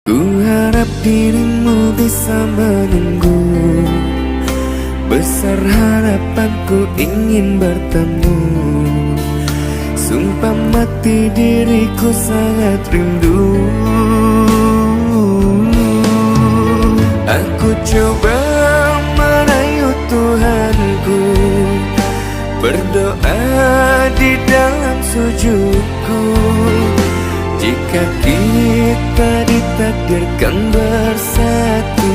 Ku harap dirimu bisa menunggu. Besar harapanku ingin bertemu. Sumpah mati diriku sangat rindu. Aku coba merayu Tuhanku, berdoa di dalam sujudku. Jika kita ditakdirkan bersatu,